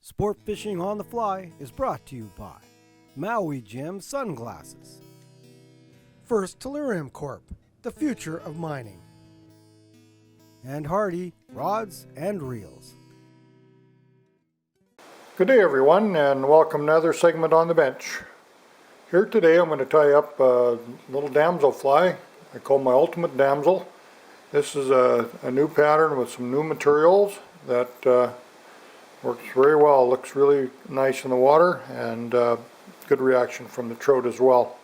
Sport Fishing on the Fly is brought to you by Maui Jim Sunglasses. First Tellurium Corp., the future of mining. And Hardy Rods and Reels. Good day everyone, and welcome to another segment on the bench. Here today I'm going to tie up a little damselfly. I call my ultimate damsel. This is a new pattern with some new materials that works very well. Looks really nice in the water, and good reaction from the trout as well.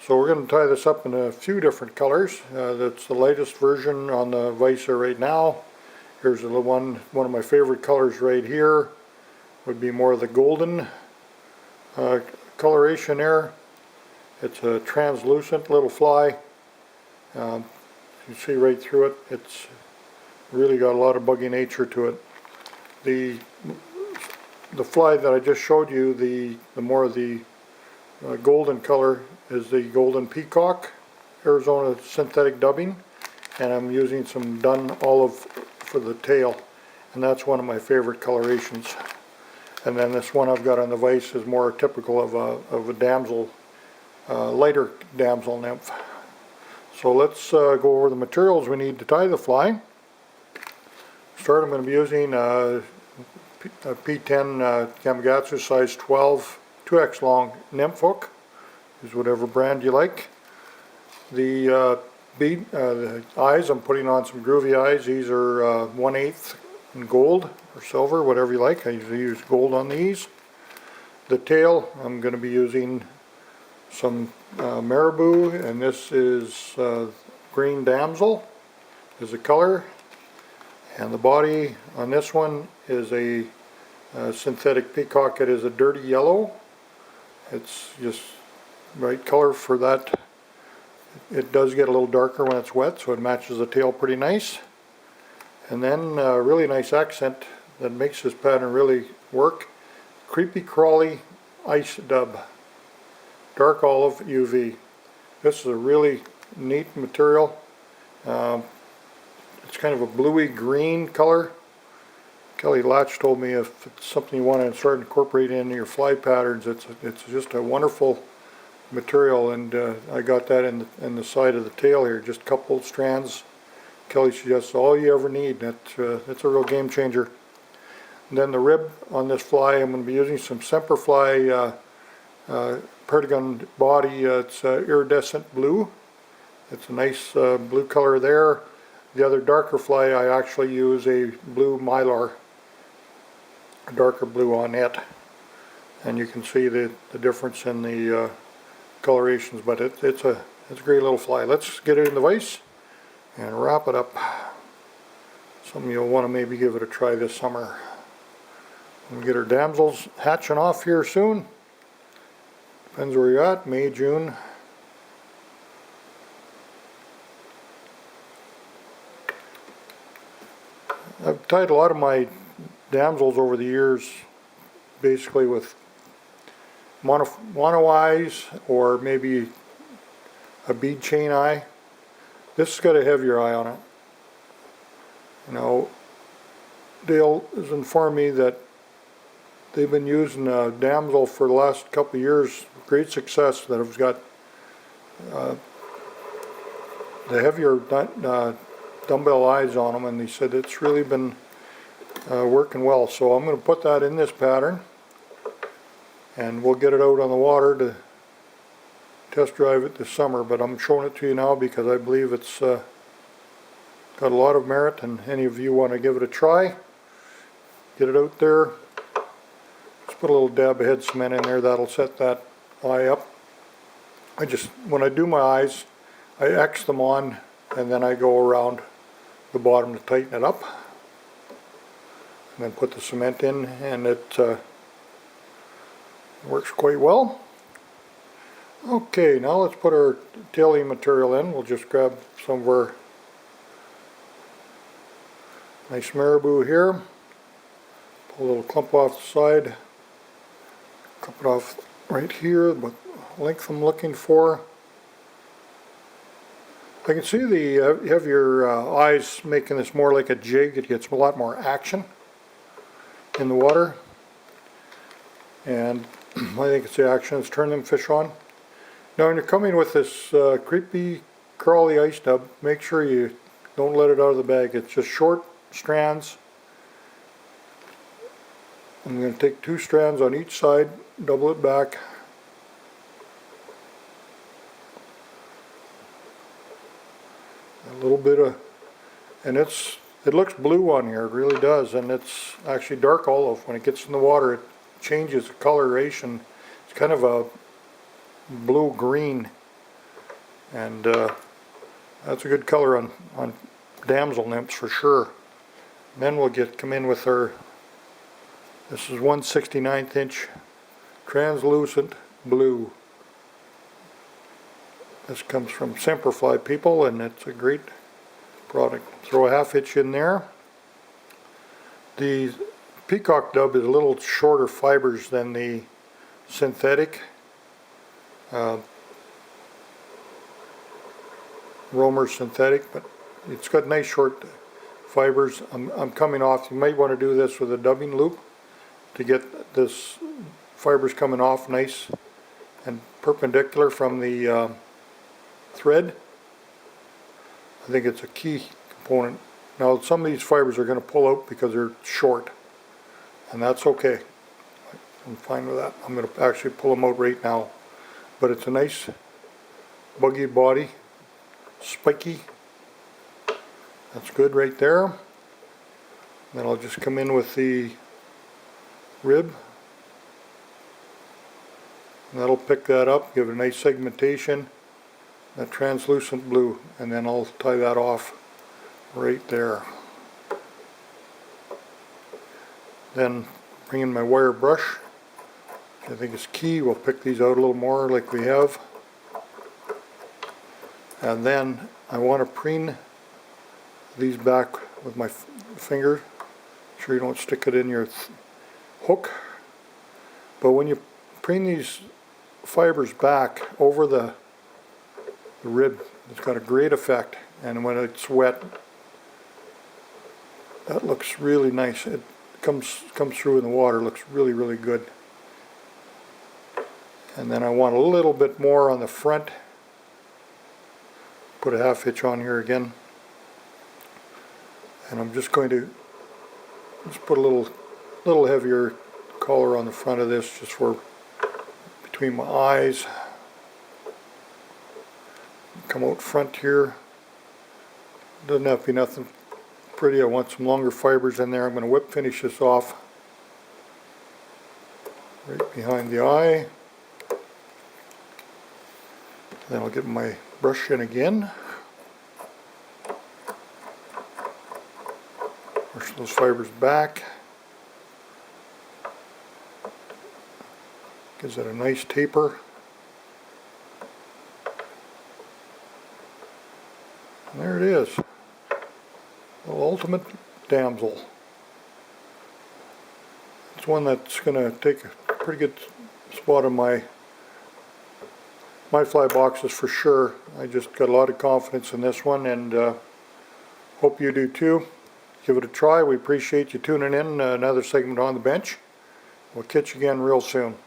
So we're going to tie this up in a few different colors. That's the lightest version on the visor right now. Here's the one of my favorite colors right here. Would be more of the golden coloration there. It's a translucent little fly. You can see right through it. It's really got a lot of buggy nature to it. The fly that I just showed you, the more of the golden color, is the golden Peacock Arizona synthetic dubbing, and I'm using some dun olive for the tail, and that's one of my favorite colorations. And then this one I've got on the vise is more typical of a damsel, lighter damsel nymph. So let's go over the materials we need to tie the fly. Start, I'm going to be using a P10 Gamakatsu size 12 2x long nymph hook. Use whatever brand you like. The eyes, I'm putting on some groovy eyes. These are 1/8 in gold or silver, whatever you like. I usually use gold on these. The tail, I'm going to be using some Marabou, and this is green damsel is the color. And the body on this one is a synthetic Peacock. It is a dirty yellow. It's just right color for that. It does get a little darker when it's wet, so it matches the tail pretty nice. And then a really nice accent that makes this pattern really work. Creepy Crawley Ice Dub. Dark olive UV. This is a really neat material. It's kind of a bluey green color. Kelly Latch told me if it's something you want to start incorporating into your fly patterns, it's just a wonderful material, and I got that in the side of the tail here, just a couple strands. Kelly suggests all you ever need. That's a real game changer. And then the rib on this fly, I'm going to be using some Semperfli Perdigon body. It's iridescent blue. It's a nice blue color there. The other darker fly, I actually use a blue mylar, a darker blue on it, and you can see the difference in the colorations. But it's a great little fly. Let's get it in the vise and wrap it up. Some of you will want to maybe give it a try this summer. We'll get our damsels hatching off here soon. Depends where you're at, May, June. I've tied a lot of my damsels over the years basically with mono eyes or maybe a bead chain eye. This has got a heavier eye on it. You know, Dale has informed me that they've been using damsel for the last couple of years with great success, that have got the heavier Dumbell eyes on them, and he said it's really been working well. So I'm going to put that in this pattern, and we'll get it out on the water to test drive it this summer. But I'm showing it to you now because I believe it's got a lot of merit, and any of you want to give it a try, get it out there. Just put a little dab of head cement in there. That'll set that eye up. When I do my eyes, I X them on, and then I go around the bottom to tighten it up, and then put the cement in, and it works quite well. Okay, now let's put our tailing material in. We'll just grab some of our nice Marabou here, pull a little clump off the side, clump it off right here, the length I'm looking for. I can see the heavier eyes making this more like a jig. It gets a lot more action in the water. and I think it's the action that's turned them fish on. Now when you're coming with this creepy Crawley ice dub, make sure you don't let it out of the bag. It's just short strands. I'm going to take 2 strands on each side, double it back. A little bit of, and it looks blue on here, it really does, and it's actually dark olive. When it gets in the water, it changes the coloration. It's kind of a blue-green, and that's a good color on damsel nymphs for sure. And then we'll come in with our, this is 1/69 inch translucent blue. This comes from Semperfli, people, and it's a great product. Throw a 1/2 inch in there. The Peacock dub is a little shorter fibers than the synthetic. Romer synthetic, but it's got nice short fibers. I'm coming off. You might want to do this with a dubbing loop to get this fibers coming off nice and perpendicular from the thread. I think it's a key component. Now some of these fibers are going to pull out because they're short, and that's okay. I'm fine with that. I'm going to actually pull them out right now. But it's a nice buggy body, spiky. That's good right there. Then I'll just come in with the rib. And that'll pick that up, give it a nice segmentation, that translucent blue, and then I'll tie that off right there. Then bring in my wire brush, which I think is key. We'll pick these out a little more like we have. And then I want to preen these back with my finger. Make sure you don't stick it in your hook. But when you preen these fibers back over the rib, it's got a great effect, and when it's wet, that looks really nice. It comes through in the water, looks really, really good. And then I want a little bit more on the front. Put a 1/2 inch on here again, and I'm just going to just put a little heavier collar on the front of this, just for between my eyes. Come out front here. Doesn't have to be nothing pretty. I want some longer fibers in there. I'm going to whip finish this off right behind the eye. Then I'll get my brush in again. Push those fibers back. Gives it a nice taper. And there it is. The ultimate damsel. It's one that's going to take a pretty good spot on my fly boxes for sure. I just got a lot of confidence in this one, and hope you do too. Give it a try. We appreciate you tuning in. Another segment on the bench. We'll catch you again real soon.